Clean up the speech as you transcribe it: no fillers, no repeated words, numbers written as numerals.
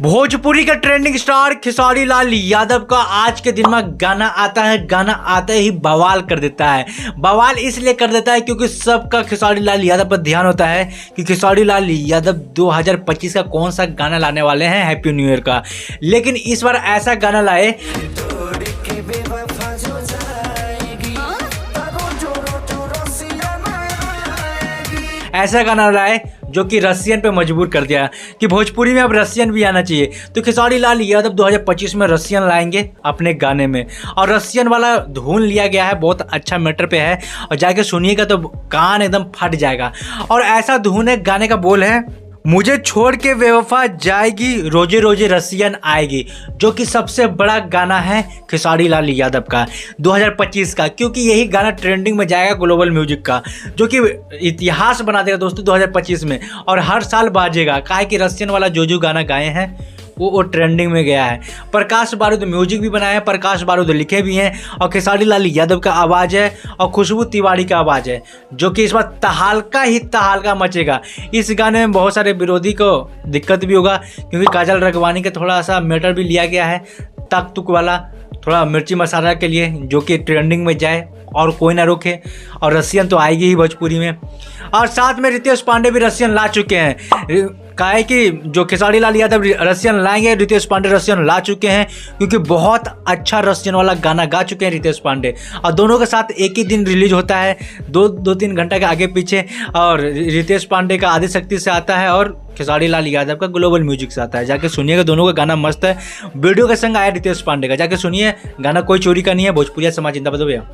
भोजपुरी का trending star Khesari Lal Yadav का आज के दिन में गाना आता है। गाना आते ही बवाल कर देता है। बवाल इसलिए कर देता है क्योंकि सबका खेसारी लाल यादव पर ध्यान होता है कि खेसारी लाल यादव 2025 का कौन सा गाना लाने वाले हैं हैप्पी न्यू ईयर का। लेकिन इस बार ऐसा गाना लाए जो कि रसियन पे मजबूर कर दिया कि भोजपुरी में अब रसियन भी आना चाहिए। तो खेसारी लाल यादव 2025 में रसियन लाएंगे अपने गाने में, और रसियन वाला धुन लिया गया है, बहुत अच्छा मैटर पे है और जाके सुनिएगा तो कान एकदम फट जाएगा। और ऐसा धुन है, गाने का बोल है मुझे छोड़ के बेवफा जाएगी, रोजे रोजे रसियन आएगी, जो कि सबसे बड़ा गाना है खेसारी लाल यादव का 2025 का, क्योंकि यही गाना ट्रेंडिंग में जाएगा ग्लोबल म्यूजिक का, जो कि इतिहास बना देगा दोस्तों 2025 में, और हर साल बाजेगा। काहे कि रसियन वाला जो गाना गाए हैं वो ट्रेंडिंग में गया है। प्रकाश बारूद म्यूजिक भी बनाया है, प्रकाश बारूद लिखे भी हैं, और खेसारी लाल यादव का आवाज़ है और खुशबू तिवारी का आवाज़ है, जो कि इस बार तहलका मचेगा। इस गाने में बहुत सारे विरोधी को दिक्कत भी होगा, क्योंकि काजल रगवानी का थोड़ा सा मैटर भी लिया गया है, तक तुक वाला, थोड़ा मिर्ची मसाला के लिए, जो कि ट्रेंडिंग में जाए और कोई ना रोके। और रसियन तो आएगी ही भोजपुरी में। और साथ में रितेश पांडे भी रसियन ला चुके हैं। काहे कि जो खेसारी लाल यादव रसियन लाएंगे, रितेश पांडे रसियन ला चुके हैं, क्योंकि बहुत अच्छा रसियन वाला गाना गा चुके हैं रितेश पांडे। और दोनों के साथ एक ही दिन रिलीज होता है, दो तीन घंटे के आगे पीछे। और रितेश पांडे का आदि शक्ति से आता है और खेसारी लाल यादव का ग्लोबल म्यूजिक से आता है। जाके सुनिएगा, दोनों का गाना मस्त है। वीडियो के संग आया रितेश पांडे का, जाके सुनिए। गाना कोई चोरी का नहीं है। भोजपुरिया समाज जिंदाबाद भैया।